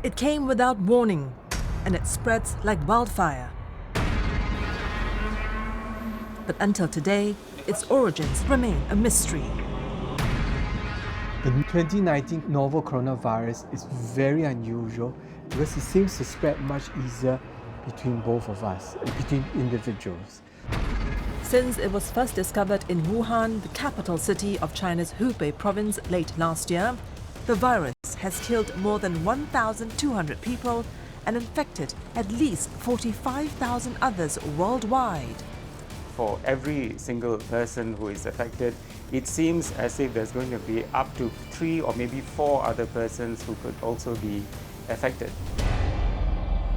It came without warning, and it spreads like wildfire. But until today, its origins remain a mystery. The 2019 novel coronavirus is very unusual because it seems to spread much easier between both of us, between individuals. Since it was first discovered in Wuhan, the capital city of China's Hubei province, late last year, the virus has killed more than 1,200 people and infected at least 45,000 others worldwide. For every single person who is affected, it seems as if there's going to be up to 3 or maybe 4 other persons who could also be affected.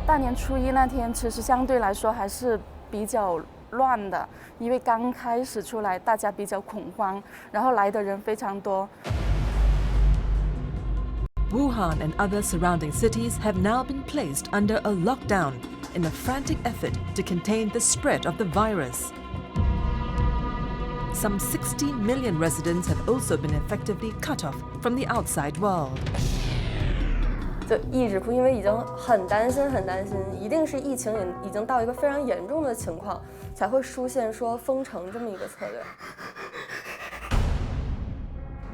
大年初一那天，其实相对来说还是比较乱的，因为刚开始出来，大家比较恐慌，然后来的人非常多。 Wuhan and other surrounding cities have now been placed under a lockdown in a frantic effort to contain the spread of the virus. Some 60 million residents have also been effectively cut off from the outside world. 就一直哭，因为已经很担心，一定是疫情已经到一个非常严重的情况，才会出现说封城这么一个策略。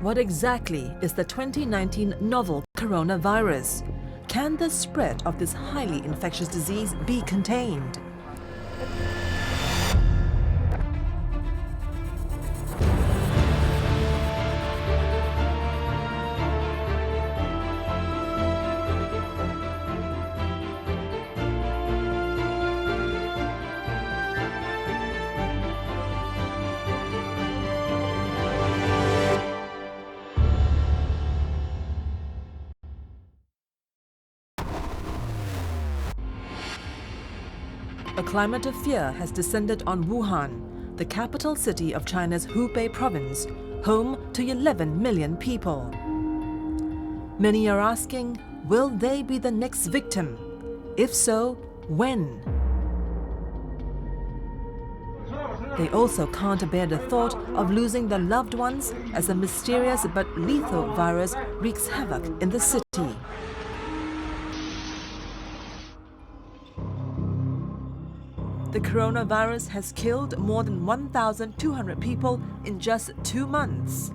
What exactly is the 2019 novel coronavirus? Can the spread of this highly infectious disease be contained? A climate of fear has descended on Wuhan, the capital city of China's Hubei province, home to 11 million people. Many are asking, will they be the next victim? If so, when? They also can't bear the thought of losing their loved ones as a mysterious but lethal virus wreaks havoc in the city. The coronavirus has killed more than 1,200 people in just 2 months.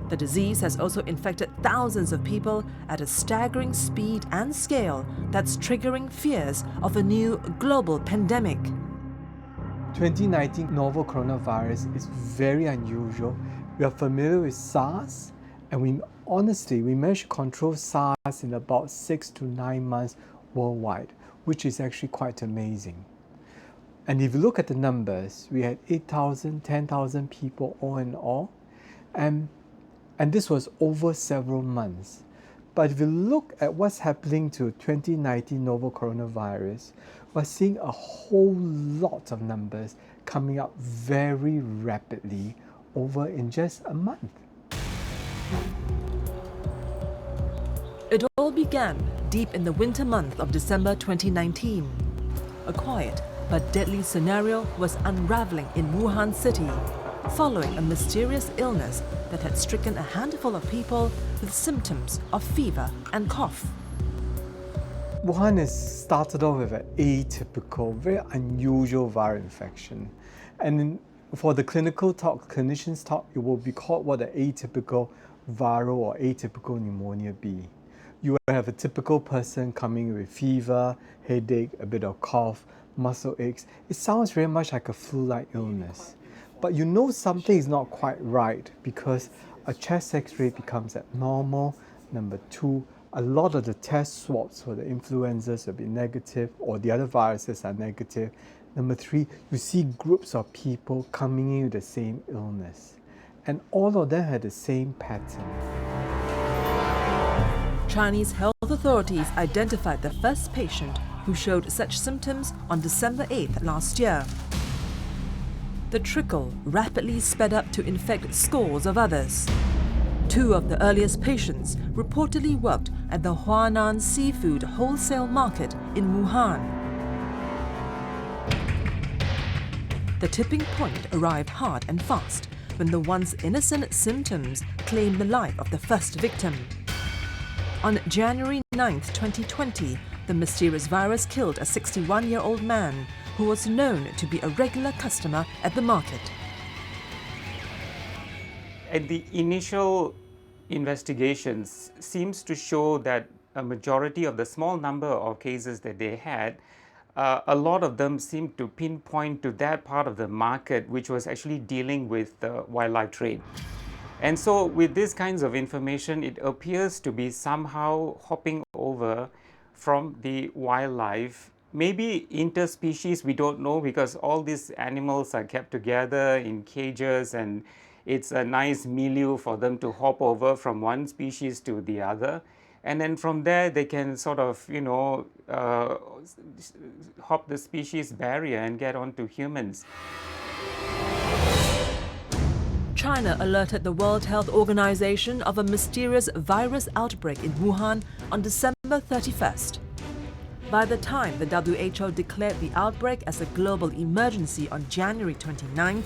The disease has also infected thousands of people at a staggering speed and scale that's triggering fears of a new global pandemic. 2019 novel coronavirus is very unusual. We are familiar with SARS, and we managed to control SARS in about 6 to 9 months worldwide, which is actually quite amazing. And if you look at the numbers, we had 8,000, 10,000 people all in all. And this was over several months. But if you look at what's happening to 2019 novel coronavirus, we're seeing a whole lot of numbers coming up very rapidly over in just a month. It all began deep in the winter month of December 2019. A quiet but deadly scenario was unraveling in Wuhan city, following a mysterious illness that had stricken a handful of people with symptoms of fever and cough. Wuhan has started off with an atypical, very unusual viral infection. And for the clinicians talk, it will be called what an atypical viral or atypical pneumonia be. You will have a typical person coming with fever, headache, a bit of cough, muscle aches. It sounds very much like a flu-like illness. But you know something is not quite right because a chest x-ray becomes abnormal. Number 2, a lot of the test swabs for the influenzas will be negative or the other viruses are negative. Number 3, you see groups of people coming in with the same illness. And all of them had the same pattern. Chinese health authorities identified the first patient who showed such symptoms on December 8th last year. The trickle rapidly sped up to infect scores of others. 2 of the earliest patients reportedly worked at the Huanan Seafood Wholesale Market in Wuhan. The tipping point arrived hard and fast when the once innocent symptoms claimed the life of the first victim. On January 9, 2020, the mysterious virus killed a 61-year-old man who was known to be a regular customer at the market. And the initial investigations seems to show that a majority of the small number of cases that they had, a lot of them seemed to pinpoint to that part of the market which was actually dealing with the wildlife trade. And so with these kinds of information, it appears to be somehow hopping over from the wildlife, maybe interspecies, we don't know, because all these animals are kept together in cages and it's a nice milieu for them to hop over from one species to the other. And then from there, they can sort of, hop the species barrier and get onto humans. China alerted the World Health Organization of a mysterious virus outbreak in Wuhan on December 31st. By the time the WHO declared the outbreak as a global emergency on January 29th,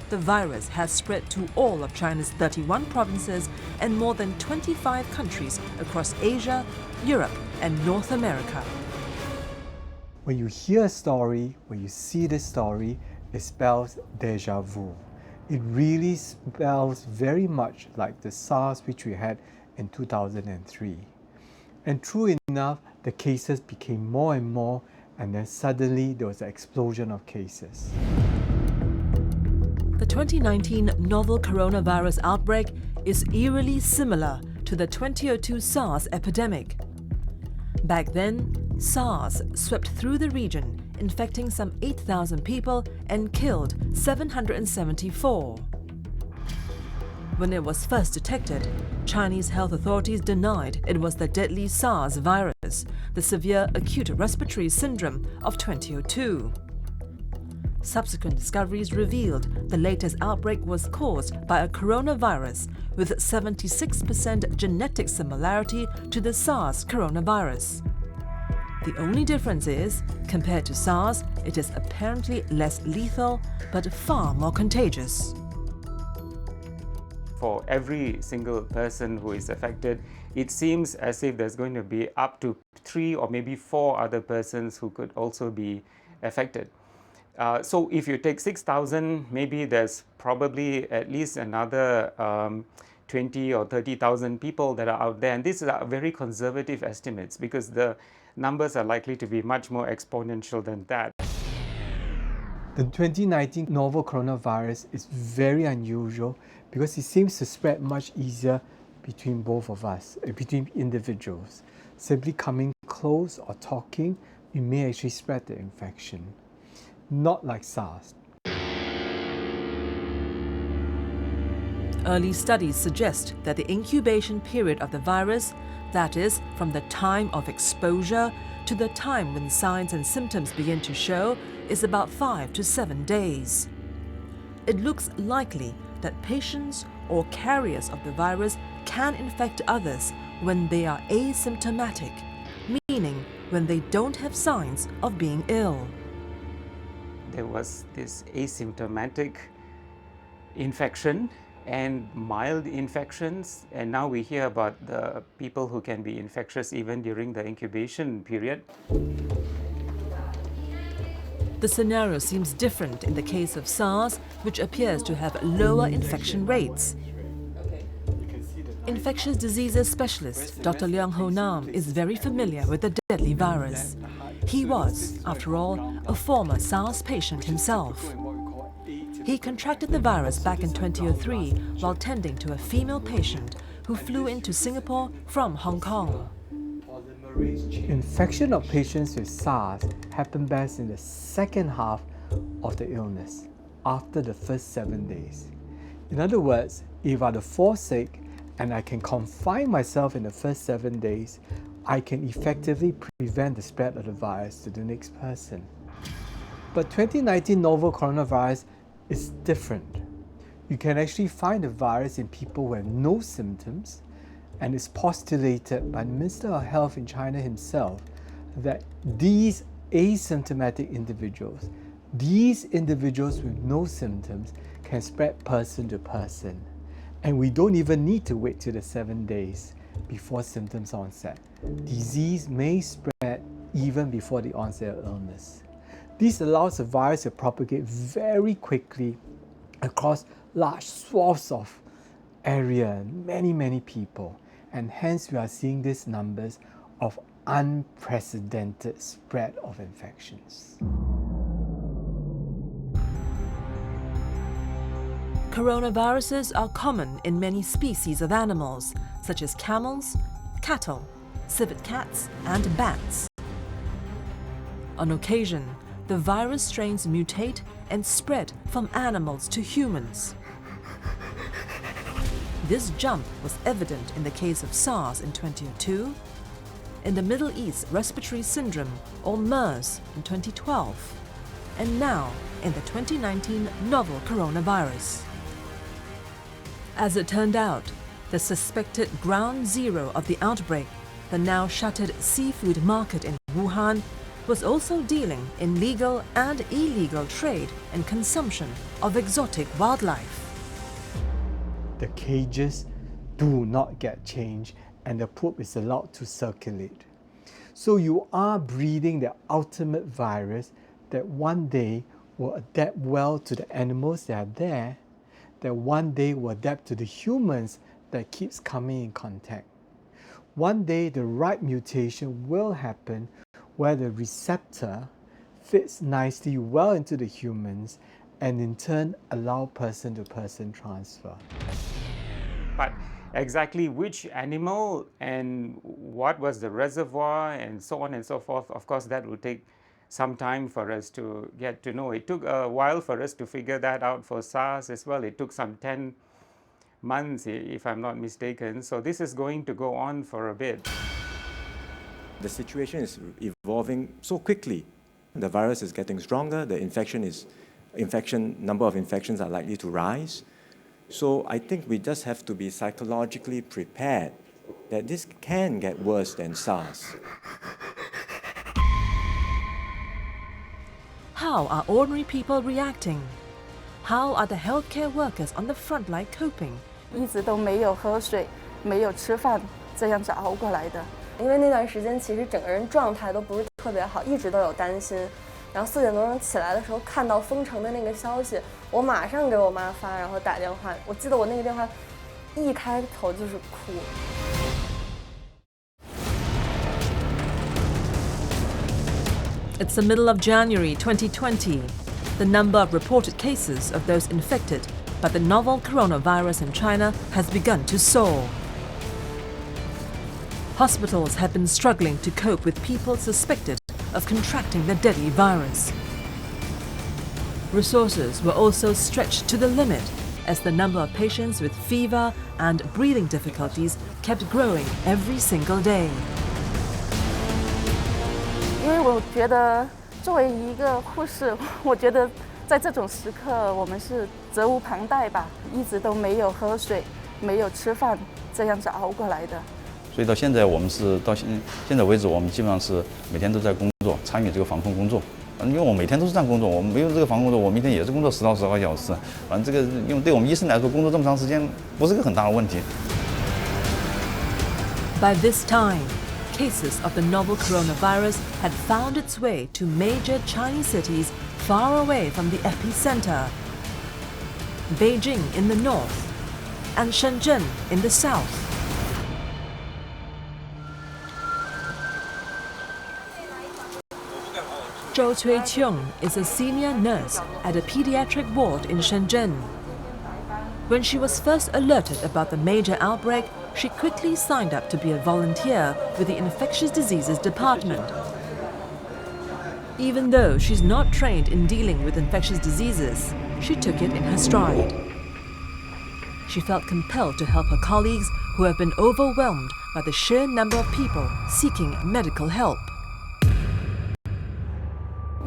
the virus has spread to all of China's 31 provinces and more than 25 countries across Asia, Europe, and North America. When you hear a story, when you see this story, it spells déjà vu. It really spells very much like the SARS which we had in 2003. And true enough, the cases became more and more, and then suddenly there was an explosion of cases. The 2019 novel coronavirus outbreak is eerily similar to the 2002 SARS epidemic. Back then, SARS swept through the region, infecting some 8,000 people and killed 774. When it was first detected, Chinese health authorities denied it was the deadly SARS virus, the severe acute respiratory syndrome of 2002. Subsequent discoveries revealed the latest outbreak was caused by a coronavirus with 76% genetic similarity to the SARS coronavirus. The only difference is, compared to SARS, it is apparently less lethal but far more contagious. For every single person who is affected, it seems as if there's going to be up to 3 or maybe 4 other persons who could also be affected. So if you take 6,000, maybe there's probably at least another 20 or 30,000 people that are out there. And these are very conservative estimates because the numbers are likely to be much more exponential than that. The 2019 novel coronavirus is very unusual because it seems to spread much easier between both of us, between individuals. Simply coming close or talking, it may actually spread the infection. Not like SARS. Early studies suggest that the incubation period of the virus, that is, from the time of exposure to the time when signs and symptoms begin to show, is about 5 to 7 days. It looks likely that patients or carriers of the virus can infect others when they are asymptomatic, meaning when they don't have signs of being ill. There was this asymptomatic infection and mild infections, and now we hear about the people who can be infectious even during the incubation period. The scenario seems different in the case of SARS, which appears to have lower infection rates. Infectious diseases specialist Dr. Leong Ho Nam is very familiar with the deadly virus. He was, after all, a former SARS patient himself. He contracted the virus back in 2003 while tending to a female patient who flew into Singapore from Hong Kong. Infection of patients with SARS happen best in the second half of the illness, after the first 7 days. In other words, if I fall sick and I can confine myself in the first 7 days, I can effectively prevent the spread of the virus to the next person. But 2019 novel coronavirus is different. You can actually find the virus in people who have no symptoms, and it's postulated by the Minister of Health in China himself that these asymptomatic individuals, these individuals with no symptoms, can spread person to person. And we don't even need to wait till the 7 days. before symptoms onset. Disease may spread even before the onset of illness. This allows the virus to propagate very quickly across large swaths of area, many people, and hence we are seeing these numbers of unprecedented spread of infections. Coronaviruses are common in many species of animals, such as camels, cattle, civet cats, and bats. On occasion, the virus strains mutate and spread from animals to humans. This jump was evident in the case of SARS in 2002, in the Middle East Respiratory Syndrome, or MERS, in 2012, and now in the 2019 novel coronavirus. As it turned out, the suspected ground zero of the outbreak, the now shuttered seafood market in Wuhan, was also dealing in legal and illegal trade and consumption of exotic wildlife. The cages do not get changed and the poop is allowed to circulate. So you are breeding the ultimate virus that one day will adapt well to the animals that are there, that one day will adapt to the humans that keeps coming in contact. One day the right mutation will happen where the receptor fits nicely well into the humans and in turn allow person-to-person transfer. But exactly which animal and what was the reservoir and so on and so forth, of course that will take some time for us to get to know. It took a while for us to figure that out for SARS as well. It took some 10 months, if I'm not mistaken. So this is going to go on for a bit. The situation is evolving so quickly. The virus is getting stronger, the number of infections are likely to rise. So I think we just have to be psychologically prepared that this can get worse than SARS. How are ordinary people reacting? How are the healthcare workers on the front line coping? 一直都没有喝水，没有吃饭，这样子熬过来的。因为那段时间其实整个人状态都不是特别好，一直都有担心。然后4点多钟起来的时候，看到封城的那个消息，我马上给我妈发，然后打电话。我记得我那个电话一开头就是哭。It's the middle of January 2020. The number of reported cases of those infected by the novel coronavirus in China has begun to soar. Hospitals have been struggling to cope with people suspected of contracting the deadly virus. Resources were also stretched to the limit as the number of patients with fever and breathing difficulties kept growing every single day. 因为我觉得作为一个护士，我觉得在这种时刻我们是责无旁贷吧，一直都没有喝水，没有吃饭，这样子熬过来的。所以到现在我们是到现在为止，我们基本上是每天都在工作，参与这个防控工作。因为我每天都是这样工作，我们没有这个防控工作，我明天也是工作10到12个小时。反正这个因为对我们医生来说，工作这么长时间不是个很大的问题。By this time, cases of the novel coronavirus had found its way to major Chinese cities far away from the epicenter. Beijing in the north and Shenzhen in the south. Zhou Cui-Cheong is a senior nurse at a pediatric ward in Shenzhen. When she was first alerted about the major outbreak, she quickly signed up to be a volunteer with the Infectious Diseases Department. Even though she's not trained in dealing with infectious diseases, she took it in her stride. She felt compelled to help her colleagues who have been overwhelmed by the sheer number of people seeking medical help.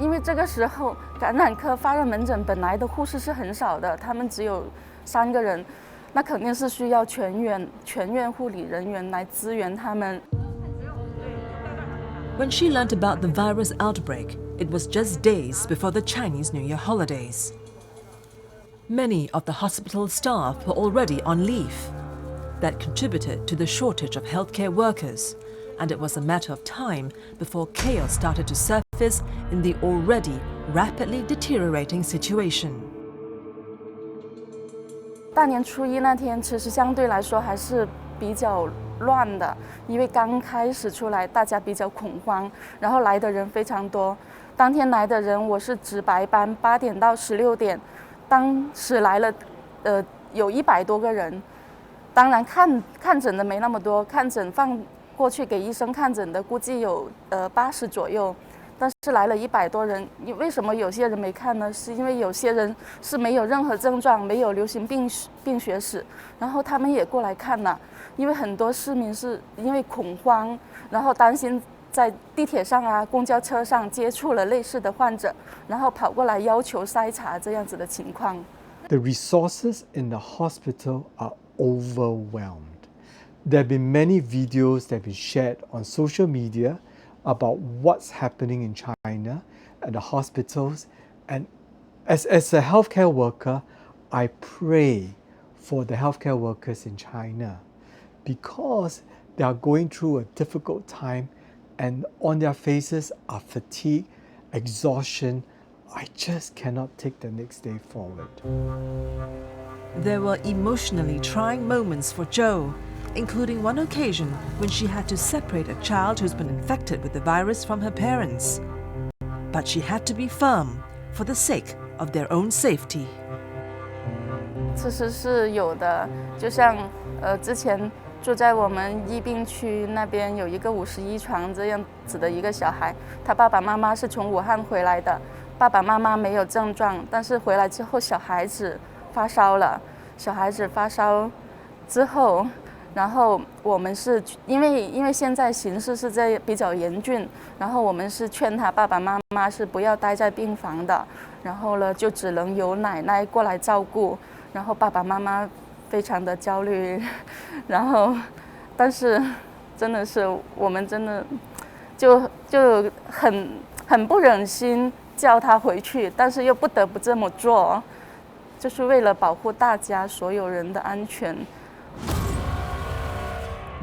因为这个时候感染科发热门诊本来的护士是很少的，他们只有3个人，那肯定是需要全院护理人员来支援他们。When she learnt about the virus outbreak, it was just days before the Chinese New Year holidays. Many of the hospital staff were already on leave. that contributed to the shortage of healthcare workers, and it was a matter of time before chaos started to surface in the already rapidly deteriorating situation. 大年初一那天，其实相对来说还是比较乱的，因为刚开始出来，大家比较恐慌，然后来的人非常多。当天来的人，我是值白班，8点到16点，当时来了，有100多个人。当然看诊的没那么多，看诊放过去给医生看诊的估计有80左右。但是来了100多人，为什么有些人没看呢？是因为有些人是没有任何症状，没有流行病学史，然后他们也过来看了。因为很多市民是因为恐慌，然后担心在地铁上啊、公交车上接触了类似的患者，然后跑过来要求筛查这样子的情况。The resources in the hospital are overwhelmed. There have been many videos that have been shared on social media about what's happening in China at the hospitals, and as a healthcare worker, I pray for the healthcare workers in China because they are going through a difficult time and on their faces are fatigue, exhaustion. I just cannot take the next day forward. There were emotionally trying moments for Zhou, including one occasion when she had to separate a child who's been infected with the virus from her parents. But she had to be firm for the sake of their own safety. 其实是有的，就像之前住在我们疫病区那边有一个51床这样子的一个小孩，他爸爸妈妈是从武汉回来的，爸爸妈妈没有症状，但是回来之后小孩子发烧了，小孩子发烧之后。然后我们是因为现在形势是在比较严峻，然后我们是劝他爸爸妈妈是不要待在病房的，然后呢就只能由奶奶过来照顾，然后爸爸妈妈非常的焦虑，然后但是真的是我们真的就很不忍心叫他回去，但是又不得不这么做，就是为了保护大家所有人的安全。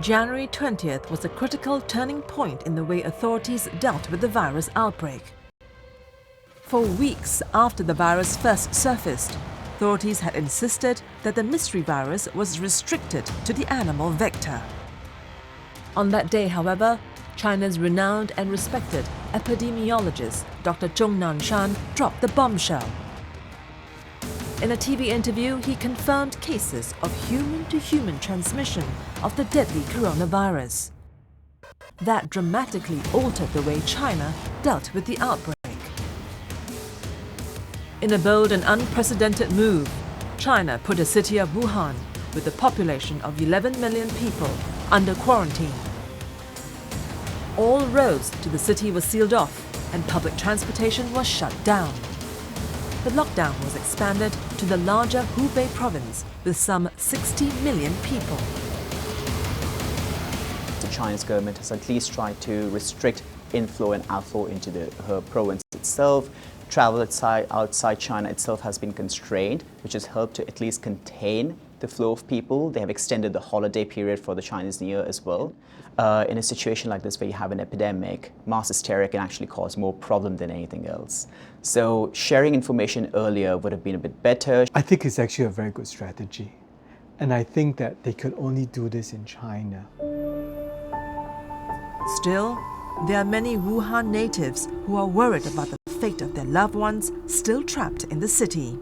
January 20th was a critical turning point in the way authorities dealt with the virus outbreak. For weeks after the virus first surfaced, authorities had insisted that the mystery virus was restricted to the animal vector. On that day, however, China's renowned and respected epidemiologist Dr. Zhong Nanshan dropped the bombshell. In a TV interview, he confirmed cases of human-to-human transmission of the deadly coronavirus. That dramatically altered the way China dealt with the outbreak. In a bold and unprecedented move, China put the city of Wuhan, with a population of 11 million people, under quarantine. All roads to the city were sealed off and public transportation was shut down. The lockdown was expanded to the larger Hubei province with some 60 million people. China's government has at least tried to restrict inflow and outflow into her province itself. Travel outside China itself has been constrained, which has helped to at least contain the flow of people. They have extended the holiday period for the Chinese New Year as well. In a situation like this where you have an epidemic, mass hysteria can actually cause more problem than anything else. So sharing information earlier would have been a bit better. I think it's actually a very good strategy. And I think that they could only do this in China. Still, there are many Wuhan natives who are worried about the fate of their loved ones still trapped in the city.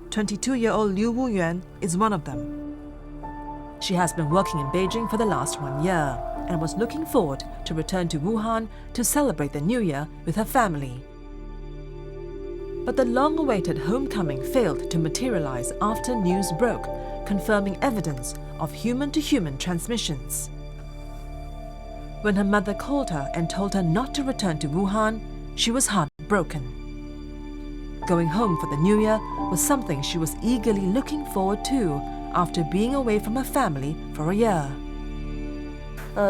22-year-old Liu Wuyuan is one of them. She has been working in Beijing for the last 1 year and was looking forward to return to Wuhan to celebrate the New Year with her family. But the long-awaited homecoming failed to materialize after news broke, confirming evidence of human-to-human transmissions. When her mother called her and told her not to return to Wuhan, she was heartbroken. Going home for the New Year was something she was eagerly looking forward to after being away from her family for a year.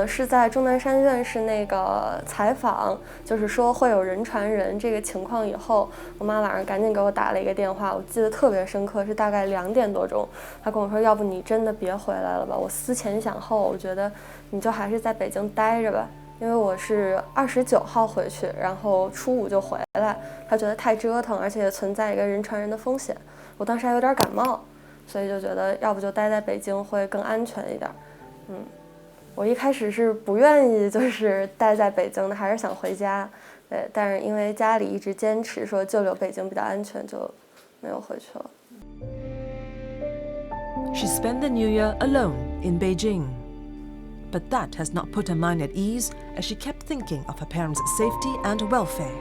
是在钟南山院士那个采访，就是说会有人传人这个情况以后，我妈晚上赶紧给我打了一个电话，我记得特别深刻，是大概2点多钟，她跟我说，要不你真的别回来了吧，我思前想后，我觉得你就还是在北京待着吧，因为我是29号回去，然后初5就回来，她觉得太折腾，而且也存在一个人传人的风险，我当时还有点感冒，所以就觉得要不就待在北京会更安全一点，我一开始是不愿意就是待在北京的，还是想回家，对，但是因为家里一直坚持说就留北京比较安全，就没有回去了。She spent the New Year alone in Beijing. But that has not put her mind at ease as she kept thinking of her parents' safety and welfare.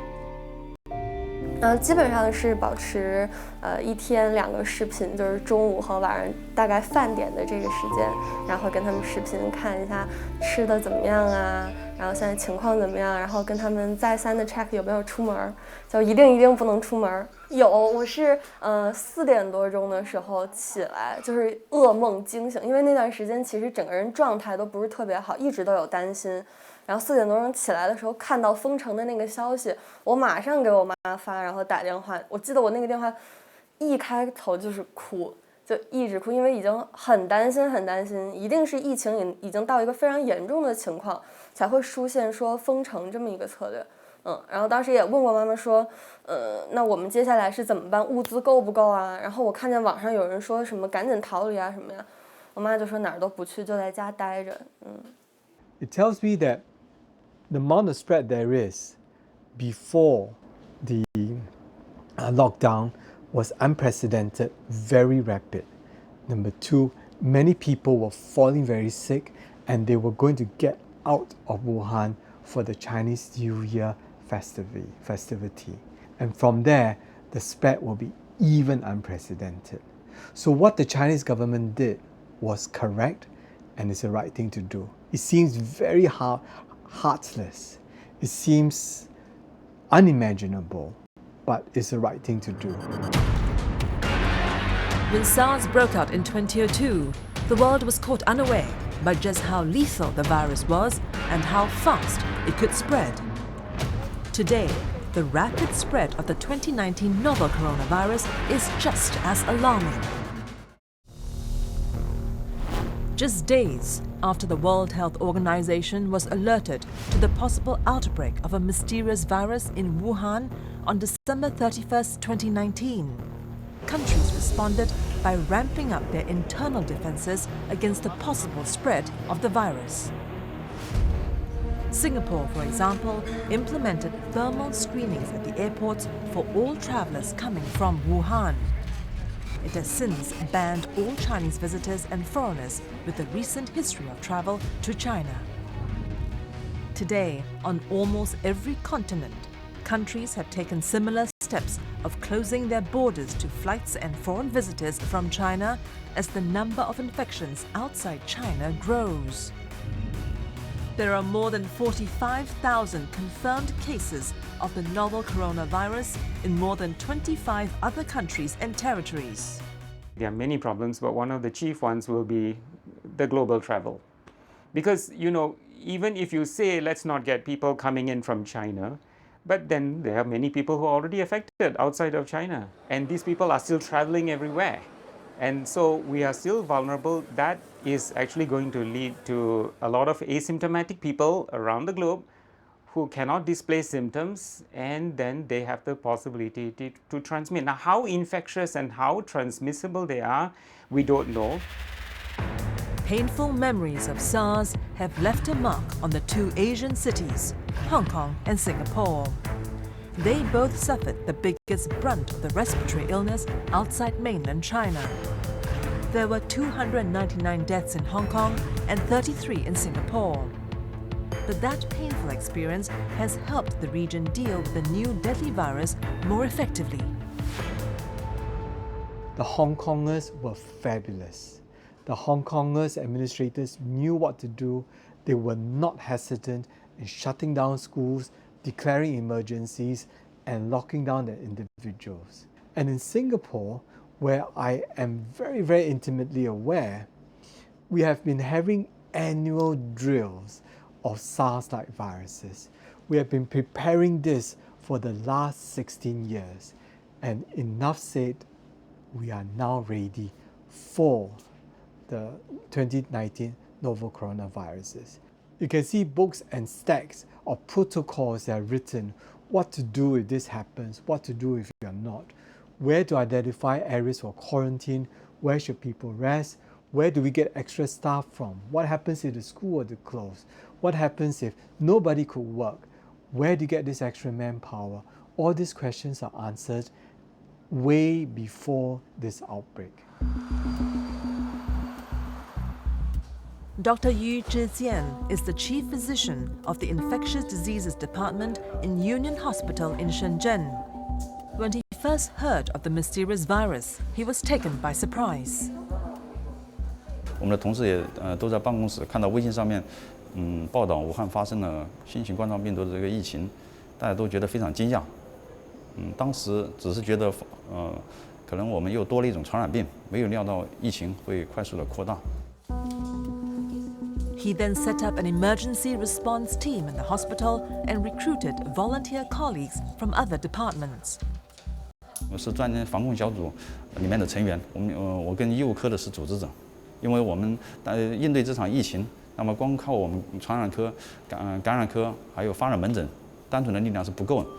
基本上是保持1天2个视频，就是中午和晚上大概饭点的这个时间，然后跟他们视频看一下吃的怎么样啊，然后现在情况怎么样，然后跟他们再三的 check 有没有出门，就一定不能出门。有，我是4点多钟的时候起来，就是噩梦惊醒，因为那段时间其实整个人状态都不是特别好，一直都有担心。然后4点多钟起来的时候，看到封城的那个消息，我马上给我妈发，然后打电话。我记得我那个电话一开头就是哭，就一直哭，因为已经很担心，一定是疫情已经到一个非常严重的情况，才会出现说封城这么一个策略。然后当时也问过妈妈说，那我们接下来是怎么办？物资够不够啊？然后我看见网上有人说什么赶紧逃离啊什么呀，我妈就说哪儿都不去，就在家待着。It tells me that the amount of spread there is before the lockdown was unprecedented, very rapid. Number 2, many people were falling very sick and they were going to get out of Wuhan for the Chinese New Year festivity. And from there, the spread will be even unprecedented. So what the Chinese government did was correct and it's the right thing to do. It seems very heartless. It seems unimaginable, but it's the right thing to do. When SARS broke out in 2002, the world was caught unaware by just how lethal the virus was and how fast it could spread. Today, the rapid spread of the 2019 novel coronavirus is just as alarming. Just days after the World Health Organization was alerted to the possible outbreak of a mysterious virus in Wuhan on December 31st, 2019, countries responded by ramping up their internal defenses against the possible spread of the virus. Singapore, for example, implemented thermal screenings at the airports for all travelers coming from Wuhan. It has since banned all Chinese visitors and foreigners with a recent history of travel to China. Today, on almost every continent, countries have taken similar steps of closing their borders to flights and foreign visitors from China as the number of infections outside China grows. There are more than 45,000 confirmed cases of the novel coronavirus in more than 25 other countries and territories. There are many problems, but one of the chief ones will be the global travel. Because, even if you say, let's not get people coming in from China, but then there are many people who are already affected outside of China. And these people are still traveling everywhere. And so we are still vulnerable. That is actually going to lead to a lot of asymptomatic people around the globe who cannot display symptoms, and then they have the possibility to transmit. Now, how infectious and how transmissible they are, we don't know. Painful memories of SARS have left a mark on the two Asian cities, Hong Kong and Singapore. They both suffered the biggest brunt of the respiratory illness outside mainland China. There were 299 deaths in Hong Kong and 33 in Singapore. But that painful experience has helped the region deal with the new deadly virus more effectively. The Hong Kongers were fabulous. The Hong Kongers administrators knew what to do. They were not hesitant in shutting down schools, declaring emergencies, and locking down the individuals. And in Singapore, where I am very, very intimately aware, we have been having annual drills of SARS-like viruses. We have been preparing this for the last 16 years, and enough said, we are now ready for the 2019 novel coronaviruses. You can see books and stacks of protocols that are written, what to do if this happens, what to do if you're not, where to identify areas for quarantine, where should people rest, where do we get extra staff from, what happens if the school were to close, what happens if nobody could work, where do you get this extra manpower? All these questions are answered way before this outbreak. Dr. Yu Zhijian is the chief physician of the Infectious Diseases Department in Union Hospital in Shenzhen. When he first heard of the mysterious virus, he was taken by surprise. 我们的同事也都在办公室看到微信上面报道武汉发生了新型冠状病毒的这个疫情，大家都觉得非常惊讶。当时只是觉得可能我们又多了一种传染病，没有料到疫情会快速的扩大。 He then set up an emergency response team in the hospital and recruited volunteer colleagues from other departments. 我是专业防控小组里面的成员，我跟医务科的是组织者，因为我们应对这场疫情，那么光靠我们传染科、感染科还有发热门诊，单纯的力量是不够的。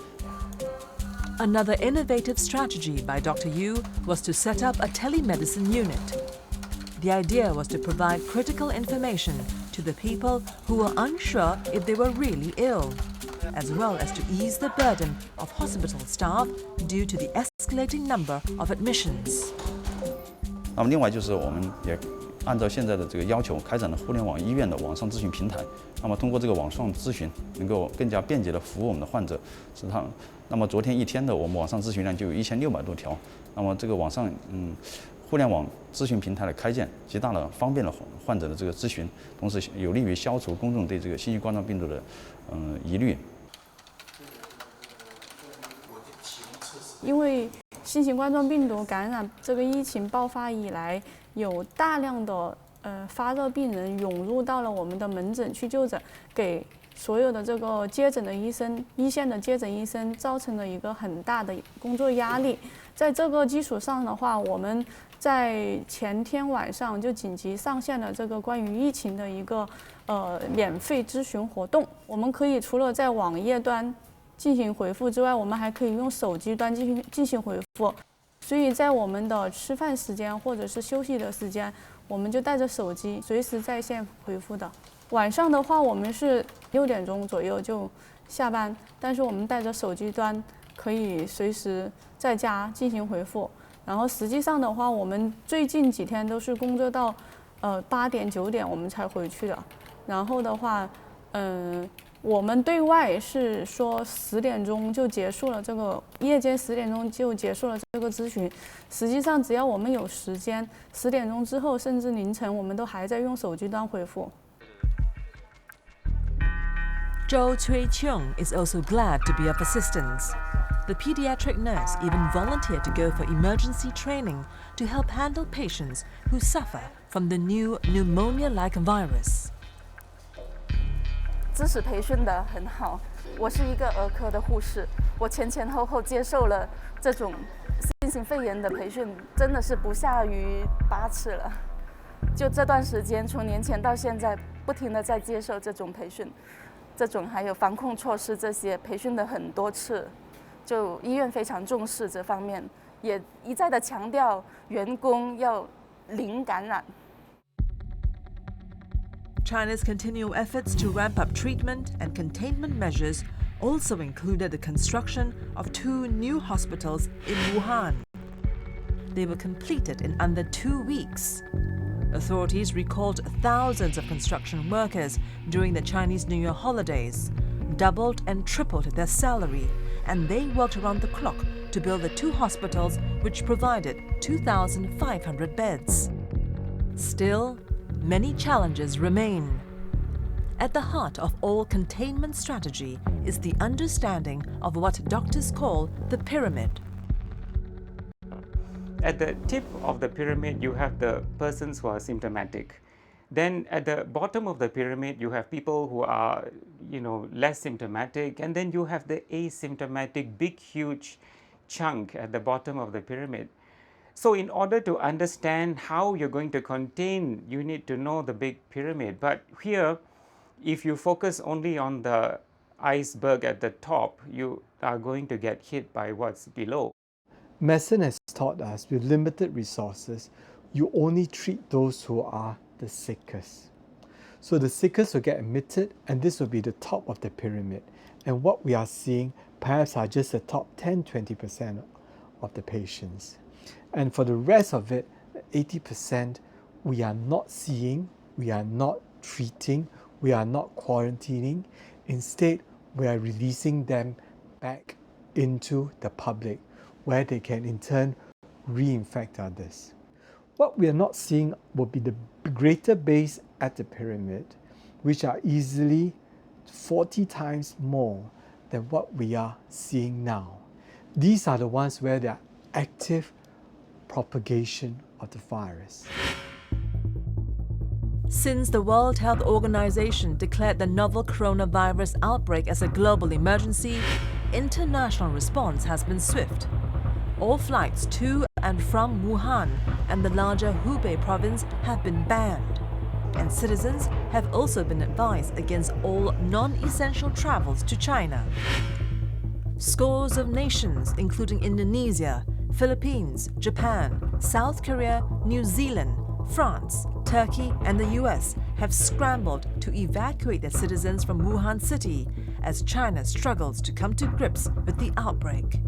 Another innovative strategy by Dr. Yu was to set up a telemedicine unit. The idea was to provide critical information to the people who were unsure if they were really ill, as well as to ease the burden of hospital staff due to the escalating number of admissions. 那么另外就是我们也按照现在的这个要求，开展了互联网医院的网上咨询平台。那么通过这个网上咨询，能够更加便捷地服务我们的患者。那么昨天一天的我们网上咨询量就有1600多条。那么这个网上互联网咨询平台的开建，极大地方便了患者的这个咨询，同时有利于消除公众对这个新型冠状病毒的疑虑。因为新型冠状病毒感染这个疫情爆发以来，有大量的发热病人涌入到了我们的门诊去就诊，给所有的这个接诊的医生、一线的接诊医生造成了一个很大的工作压力。在这个基础上的话，我们在前天晚上就紧急上线了这个关于疫情的一个免费咨询活动。我们可以除了在网页端进行回复之外，我们还可以用手机端进行回复。所以在我们的吃饭时间或者是休息的时间，我们就带着手机随时在线回复的。晚上的话，我们是6点钟左右就下班，但是我们带着手机端可以随时在家进行回复。然后实际上的话，我们最近几天都是工作到8点9点我们才回去的。然后的话，我们对外是说10点钟就结束了这个夜间10点钟就结束了这个咨询。实际上，只要我们有时间，10点钟之后甚至凌晨，我们都还在用手机端回复。 Zhou Cui-chung is also glad to be of assistance. The pediatric nurse even volunteered to go for emergency training to help handle patients who suffer from the new pneumonia-like virus. 知识培训的很好，我是一个儿科的护士，我前后接受了这种新型肺炎的培训，真的是不下于8次了。就这段时间，从年前到现在，不停地在接受这种培训。 这种还有防控措施这些培训的很多次，就医院非常重视这方面，也一再的强调员工要零感染。 China's continual efforts to ramp up treatment and containment measures also included the construction of 2 new hospitals in Wuhan. They were completed in under 2 weeks. Authorities recalled thousands of construction workers during the Chinese New Year holidays, doubled and tripled their salary, and they worked around the clock to build the 2 hospitals which provided 2,500 beds. Still, many challenges remain. At the heart of all containment strategy is the understanding of what doctors call the pyramid. At the tip of the pyramid, you have the persons who are symptomatic. Then at the bottom of the pyramid, you have people who are, less symptomatic, and then you have the asymptomatic, big, huge chunk at the bottom of the pyramid. So in order to understand how you're going to contain, you need to know the big pyramid. But here, if you focus only on the iceberg at the top, you are going to get hit by what's below. Medicine has taught us with limited resources, you only treat those who are the sickest. So the sickest will get admitted, and this will be the top of the pyramid. And what we are seeing perhaps are just the top 10-20% of the patients. And for the rest of it, 80%, we are not seeing, we are not treating, we are not quarantining. Instead, we are releasing them back into the public, where they can in turn reinfect others. What we are not seeing will be the greater base at the pyramid, which are easily 40 times more than what we are seeing now. These are the ones where there are active propagation of the virus. Since the World Health Organization declared the novel coronavirus outbreak as a global emergency, international response has been swift. All flights to and from Wuhan and the larger Hubei province have been banned, and citizens have also been advised against all non-essential travels to China. Scores of nations, including Indonesia, Philippines, Japan, South Korea, New Zealand, France, Turkey, and the US have scrambled to evacuate their citizens from Wuhan city as China struggles to come to grips with the outbreak.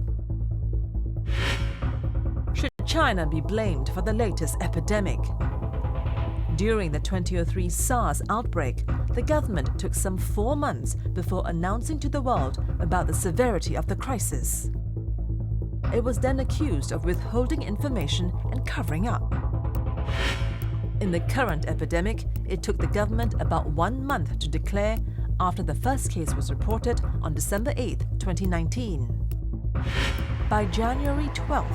Should China be blamed for the latest epidemic? During the 2003 SARS outbreak, the government took some 4 months before announcing to the world about the severity of the crisis. It was then accused of withholding information and covering up. In the current epidemic, it took the government about 1 month to declare after the first case was reported on December 8, 2019. By January 12th,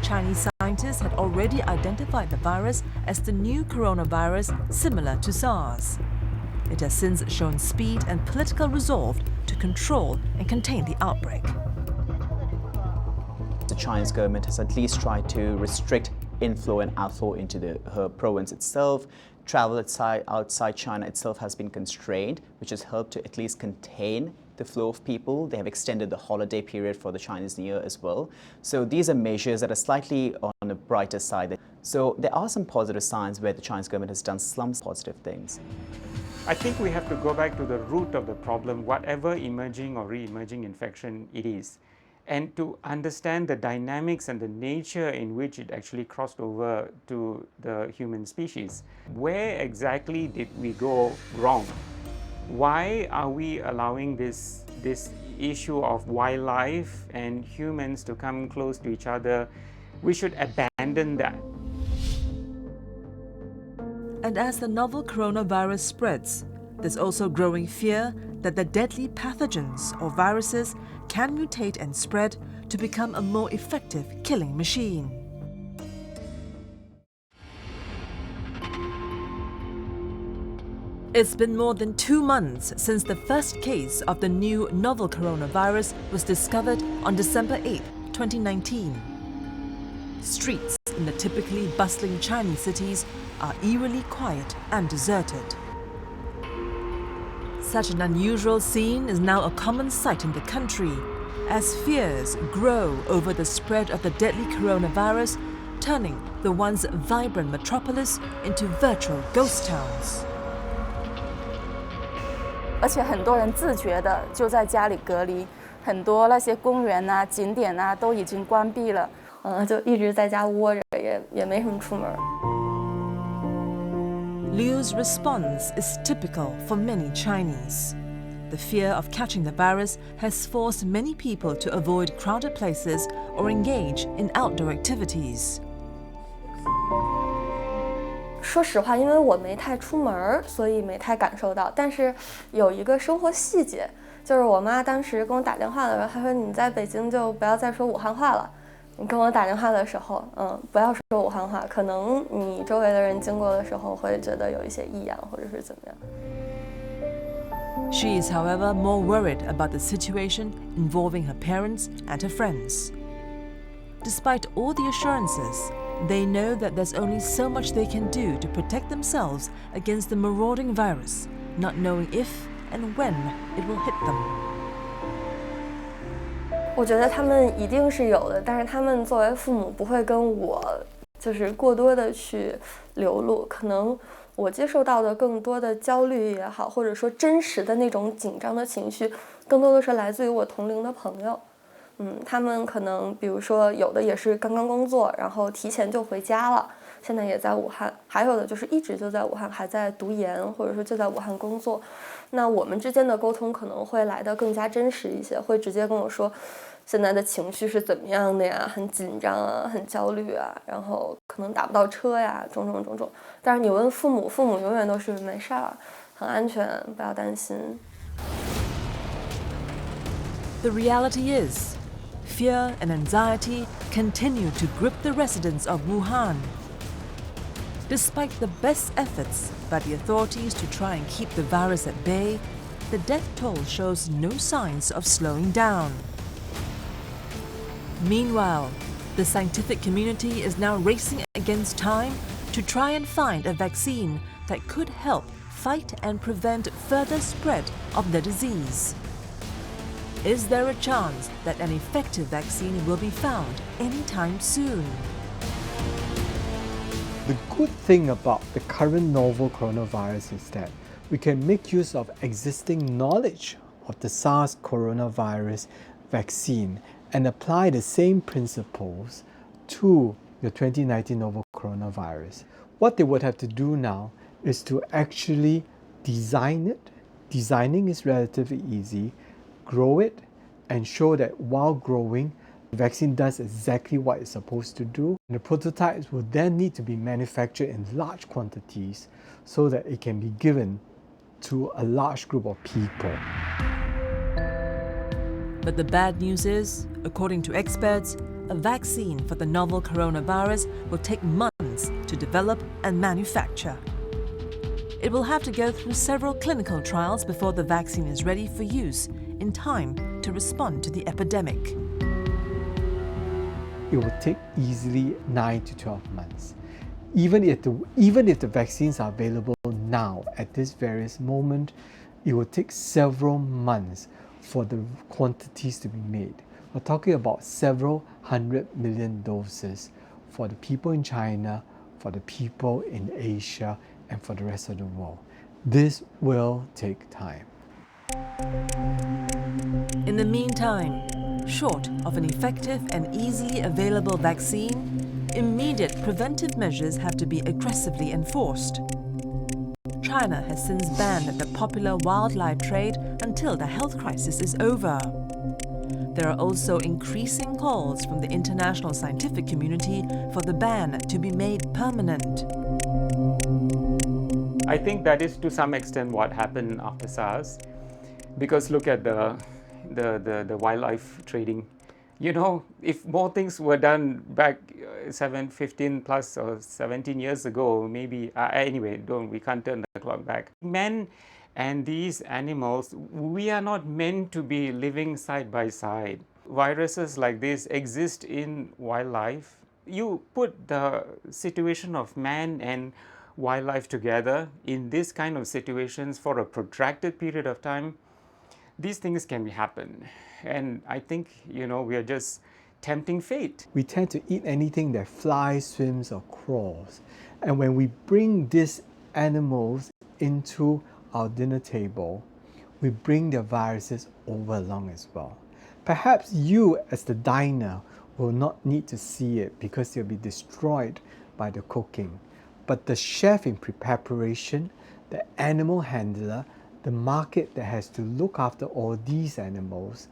Chinese scientists had already identified the virus as the new coronavirus similar to SARS. It has since shown speed and political resolve to control and contain the outbreak. The Chinese government has at least tried to restrict inflow and outflow into her province itself. Travel outside China itself has been constrained, which has helped to at least contain the flow of people. They have extended the holiday period for the Chinese New Year as well. So these are measures that are slightly on the brighter side. So there are some positive signs where the Chinese government has done some positive things. I think we have to go back to the root of the problem, whatever emerging or re-emerging infection it is, and to understand the dynamics and the nature in which it actually crossed over to the human species. Where exactly did we go wrong? Why are we allowing this issue of wildlife and humans to come close to each other? We should abandon that. And as the novel coronavirus spreads, there's also growing fear that the deadly pathogens or viruses can mutate and spread to become a more effective killing machine. It's been more than 2 months since the first case of the new novel coronavirus was discovered on December 8, 2019. Streets in the typically bustling Chinese cities are eerily quiet and deserted. Such an unusual scene is now a common sight in the country, as fears grow over the spread of the deadly coronavirus, turning the once vibrant metropolis into virtual ghost towns. 而且很多人自觉的就在家里隔离，很多那些公园啊、景点啊都已经关闭了，就一直在家窝着，也没什么出门。Liu's response is typical for many Chinese. The fear of catching the virus has forced many people to avoid crowded places or engage in outdoor activities. 说实话，因为我没太出门，所以没太感受到。但是有一个生活细节，就是我妈当时跟我打电话的时候，她说：“你在北京就不要再说武汉话了。”你跟我打电话的时候，不要说武汉话，可能你周围的人经过的时候会觉得有一些异样，或者是怎么样。She is, however, more worried about the situation involving her parents and her friends. Despite all the assurances, they know that there's only so much they can do to protect themselves against the marauding virus, not knowing if and when it will hit them. 我觉得他们一定是有的，但是他们作为父母不会跟我就是过多的去流露，可能我接受到的更多的焦虑也好，或者说真实的那种紧张的情绪，更多的是来自于我同龄的朋友。他们可能比如说有的也是刚刚工作，然后提前就回家了，现在也在武汉，还有的就是一直就在武汉，还在读研，或者说就在武汉工作。那我们之间的沟通可能会来得更加真实一些，会直接跟我说现在的情绪是怎么样的呀，很紧张啊，很焦虑啊，然后可能打不到车呀，种种。但是你问父母，父母永远都是没事儿，很安全，不要担心。The reality is, fear and anxiety continue to grip the residents of Wuhan. Despite the best efforts by the authorities to try and keep the virus at bay, the death toll shows no signs of slowing down. Meanwhile, the scientific community is now racing against time to try and find a vaccine that could help fight and prevent further spread of the disease. Is there a chance that an effective vaccine will be found anytime soon? The good thing about the current novel coronavirus is that we can make use of existing knowledge of the SARS coronavirus vaccine and apply the same principles to the 2019 novel coronavirus. What they would have to do now is to actually design it. Designing is relatively easy. Grow it and show that while growing, the vaccine does exactly what it's supposed to do. And the prototypes will then need to be manufactured in large quantities so that it can be given to a large group of people. But the bad news is, according to experts, a vaccine for the novel coronavirus will take months to develop and manufacture. It will have to go through several clinical trials before the vaccine is ready for use in time to respond to the epidemic. It will take easily 9 to 12 months. Even if the vaccines are available now at this various moment, it will take several months for the quantities to be made. We're talking about several 100 million doses for the people in China, for the people in Asia, and for the rest of the world. This will take time. In the meantime, short of an effective and easily available vaccine, immediate preventive measures have to be aggressively enforced. China has since banned the popular wildlife trade until the health crisis is over. There are also increasing calls from the international scientific community for the ban to be made permanent. I think that is to some extent what happened after SARS, because look at the wildlife trading. You know, if more things were done back 15 plus or 17 years ago, maybe, anyway, we can't turn the clock back. Men and these animals, we are not meant to be living side by side. Viruses like this exist in wildlife. You put the situation of man and wildlife together in this kind of situations for a protracted period of time, these things can happen. And I think, you know, we are just tempting fate. We tend to eat anything that flies, swims, or crawls. And when we bring these animals into our dinner table, we bring their viruses over along as well. Perhaps you, as the diner, will not need to see it because they'll be destroyed by the cooking. But the chef in preparation, the animal handler, the market that has to look after all these animals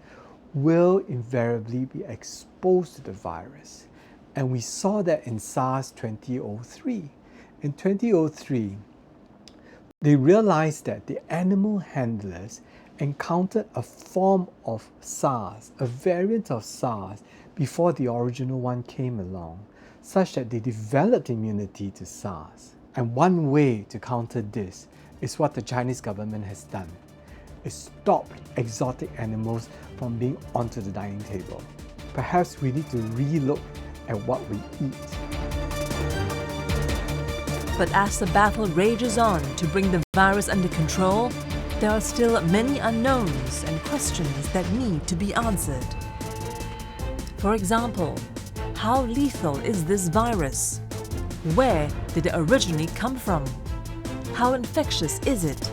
will invariably be exposed to the virus. And we saw that in SARS 2003. In 2003, they realized that the animal handlers encountered a form of SARS, a variant of SARS, before the original one came along, such that they developed immunity to SARS. And one way to counter this is what the Chinese government has done. It stopped exotic animals from being onto the dining table. Perhaps we need to relook at what we eat. But as the battle rages on to bring the virus under control, there are still many unknowns and questions that need to be answered. For example, how lethal is this virus? Where did it originally come from? How infectious is it?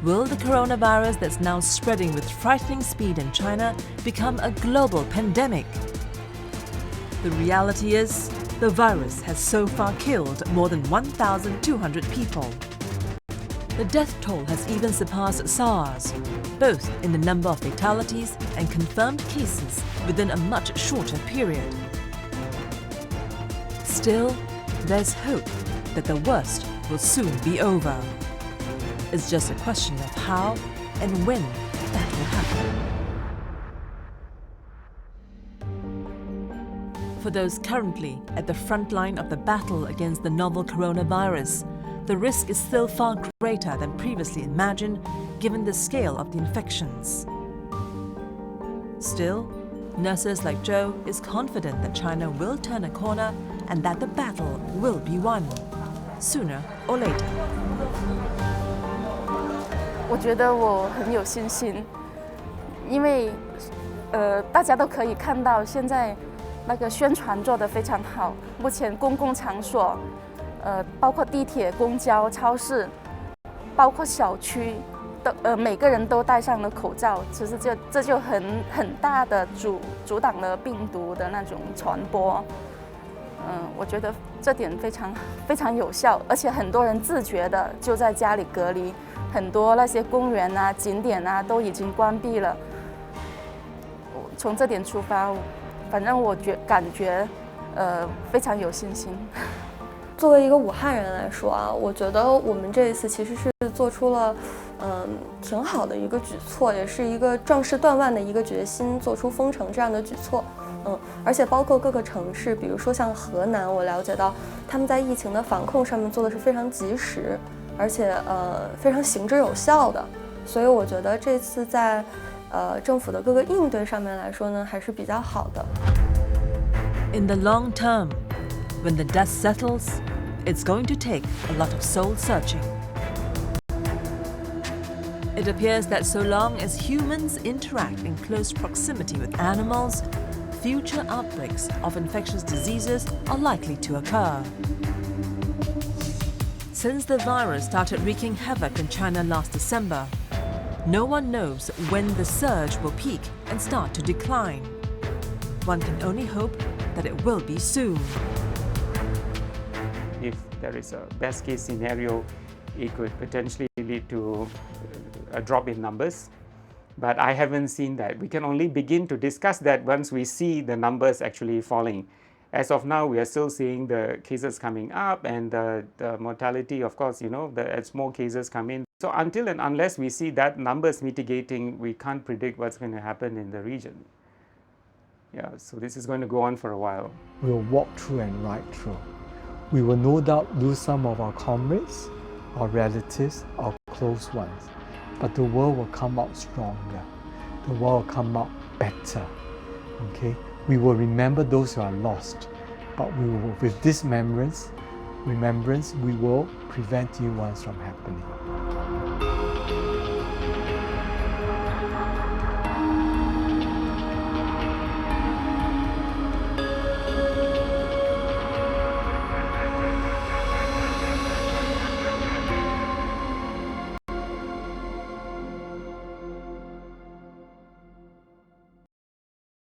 Will the coronavirus that's now spreading with frightening speed in China become a global pandemic? The reality is, the virus has so far killed more than 1,200 people. The death toll has even surpassed SARS, both in the number of fatalities and confirmed cases within a much shorter period. Still, there's hope that the worst will soon be over. It's just a question of how and when that will happen. For those currently at the front line of the battle against the novel coronavirus, the risk is still far greater than previously imagined given the scale of the infections. Still, nurses like Zhou is confident that China will turn a corner and that the battle will be won, sooner or later. 我觉得我很有信心，因为大家都可以看到现在那个宣传做得非常好。目前公共场所，包括地铁、公交、超市，包括小区，都每个人都戴上了口罩。其实这就很大的阻挡了病毒的那种传播。我觉得这点非常有效，而且很多人自觉的就在家里隔离。 很多那些公园啊、景点啊都已经关闭了。从这点出发，反正我感觉非常有信心。作为一个武汉人来说啊，我觉得我们这一次其实是做出了挺好的一个举措，也是一个壮士断腕的一个决心，做出封城这样的举措。而且包括各个城市，比如说像河南，我了解到他们在疫情的防控上面做的是非常及时。 而且非常行之有效的，所以我觉得这次在政府的各个应对上面来说呢，还是比较好的。In the long term, when the dust settles, it's going to take a lot of soul searching. It appears that so long as humans interact in close proximity with animals, future outbreaks of infectious diseases are likely to occur. Since the virus started wreaking havoc in China last December, no one knows when the surge will peak and start to decline. One can only hope that it will be soon. If there is a best case scenario, it could potentially lead to a drop in numbers. But I haven't seen that. We can only begin to discuss that once we see the numbers actually falling. As of now, we are still seeing the cases coming up and the mortality, of course, as more cases come in. So until and unless we see that numbers mitigating, we can't predict what's going to happen in the region. Yeah, so this is going to go on for a while. We'll walk through and ride through. We will no doubt lose some of our comrades, our relatives, our close ones. But the world will come out stronger. The world will come out better. Okay? We will remember those who are lost, but we will, with this remembrance, we will prevent new ones from happening.